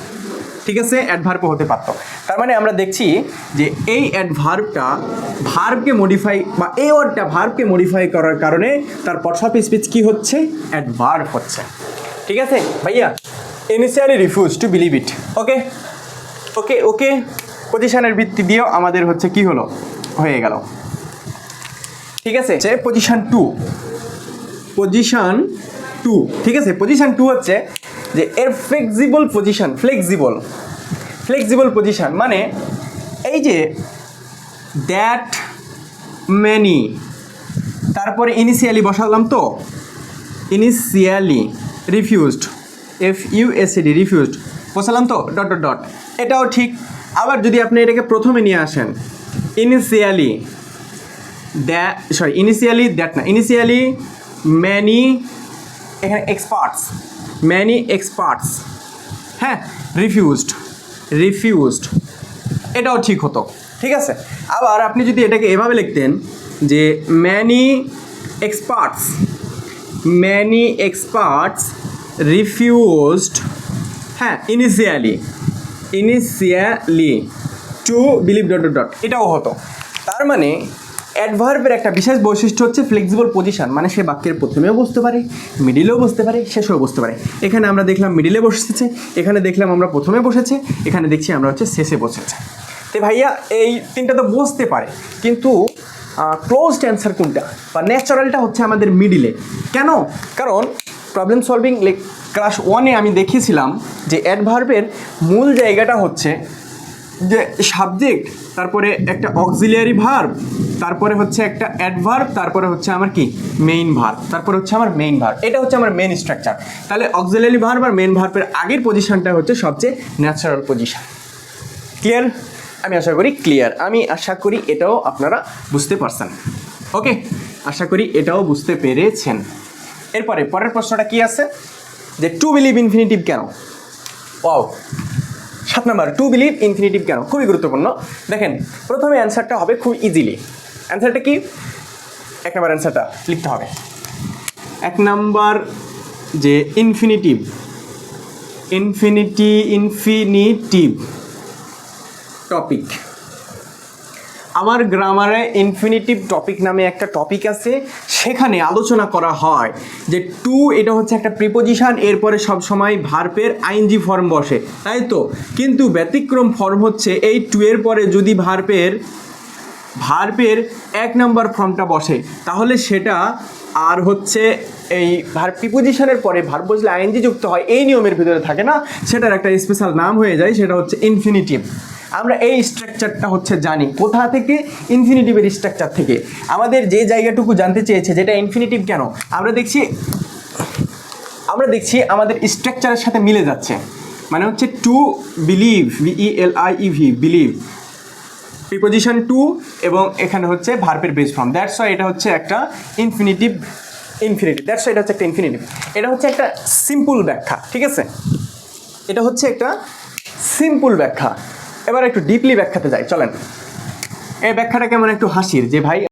ঠিক আছে? অ্যাডভার্বও হতে পারতো। তার মানে আমরা দেখছি যে এই অ্যাডভার্বটা ভার্বকে মডিফাই, বা এই ওয়ার্ডটা ভার্বকে মডিফাই করার কারণে তার পার্টস অফ স্পিচ কি হচ্ছে? অ্যাডভার্ব হচ্ছে, ঠিক আছে ভাইয়া? Initially refuse to believe it. Okay okay okay, পজিশনের ভিত্তি দিয়েও আমাদের হচ্ছে কি হলো? হয়ে গেল, ঠিক আছে। পজিশন টু, পজিশন টু, ঠিক আছে। পজিশন টু হচ্ছে যে এর ফ্লেক্সিবল পজিশন, ফ্লেক্সিবল পজিশন মানে এই যে দ্যাট মেনি, তারপরে ইনিশিয়ালি বসালাম তো, ইনিশিয়ালি রিফিউজড, FUSED রিফিউজড, বুঝলাম তো, ডট ডট ডট, এটাও ঠিক। আবার যদি আপনি এটাকে প্রথমে নিয়ে আসেন, ইনিশিয়ালি ইনিশিয়ালি ম্যানি, এখানে ম্যানি এক্সপার্টস, হ্যাঁ, রিফিউজড, এটাও ঠিক হতো, ঠিক আছে। আবার আপনি যদি এটাকে এভাবে লিখতেন যে ম্যানি এক্সপার্টস রিফিউজড, হ্যাঁ, initially to believe dot dot dot, এটাও হতো। তার মানে অ্যাডভার্বের একটা বিশেষ বৈশিষ্ট্য হচ্ছে ফ্লেক্সিবল পজিশন, মানে সে বাক্যের প্রথমেও বসতে পারে, মিডিলেও বসতে পারে, শেষেও বসতে পারে। এখানে আমরা দেখলাম মিডিলে বসেছে, এখানে দেখলাম আমরা প্রথমে বসেছে, এখানে দেখছি আমরা হচ্ছে শেষে বসেছে। তো ভাইয়া এই তিনটা তো বসতে পারে, কিন্তু ক্লোজড অ্যান্সার কোনটা বা ন্যাচারালটা হচ্ছে আমাদের মিডিলে। কেন? কারণ প্রবলেম সলভিং ক্লাস 1-এ আমি দেখিয়েছিলাম যে অ্যাডভার্বের মূল জায়গাটা হচ্ছে যে সাবজেক্ট, তারপরে একটা অক্সিলিয়ারি ভার্ব, তারপরে হচ্ছে একটা অ্যাডভার্ব, তারপরে হচ্ছে আমার কি মেইন ভার্ব, তারপরে হচ্ছে আমার মেইন ভার্ব। এটা হচ্ছে আমার মেইন স্ট্রাকচার। তাহলে অক্সিলিয়ারি ভার্ব আর মেইন ভার্বের আগের পজিশনটা হচ্ছে সবচেয়ে ন্যাচারাল পজিশন। ক্লিয়ার? আমি আশা করি ক্লিয়ার। আমি আশা করি এটাও আপনারা বুঝতে পারছেন। ওকে, আশা করি এটাও বুঝতে পেরেছেন। এরপরে পরের প্রশ্নটা কি আছে যে টু বিলিভ ইনফিনিটিভ কেন? Wow, 7 number, to believe infinitive কেন? খুবই গুরুত্বপূর্ণ। দেখেন, প্রথমে অ্যান্সারটা হবে খুব ইজিলি। অ্যান্সারটা কি? 1 নাম্বার অ্যান্সারটা লিখতে হবে। 1 নাম্বার যে ইনফিনিটিভ টপিক, আমার গ্রামারে ইনফিনিটিভ টপিক নামে একটা টপিক আছে, সেখানে আলোচনা করা হয় যে টু এটা হচ্ছে একটা প্রিপোজিশন, এরপরে সবসময় ভার্বের আইএনজি ফর্ম বসে, তাই তো। কিন্তু ব্যতিক্রম ফর্ম হচ্ছে এই টু এর পরে যদি ভার্বের 1 নাম্বার ফর্মটা বসে, তাহলে সেটা আর হচ্ছে এই ভার্ব প্রিপোজিশনের পরে ভার্ব বসলে আইএনজি যুক্ত হয়, এই নিয়মের ভিতরে থাকে না, সেটার একটা স্পেশাল নাম হয়ে যায়, সেটা হচ্ছে ইনফিনিটিভ। আমরা এই স্ট্রাকচারটা হচ্ছে জানি কোথা থেকে? ইনফিনিটিভের স্ট্রাকচার থেকে। আমাদের যে জায়গাটুকু জানতে চেয়েছে যেটা ইনফিনিটিভ কেন, আমরা দেখছি আমাদের স্ট্রাকচারের সাথে মিলে যাচ্ছে। মানে হচ্ছে to believe, BELIEV, believe, preposition two, এবং এখানে হচ্ছে ভার্বের বেস ফর্ম। দ্যাটস ওয়াই এটা হচ্ছে একটা ইনফিনিটিভ, দ্যাটস ওয়াই এটা হচ্ছে একটা ইনফিনিটিভ। এটা হচ্ছে একটা সিম্পল ব্যাখ্যা, ঠিক আছে? এটা হচ্ছে একটা সিম্পল ব্যাখ্যা। এবার একটু ডিপলি ব্যাখ্যাতে যাই, চলেন। এই ব্যাখ্যাটা কেমন একটু হাসির, যে ভাই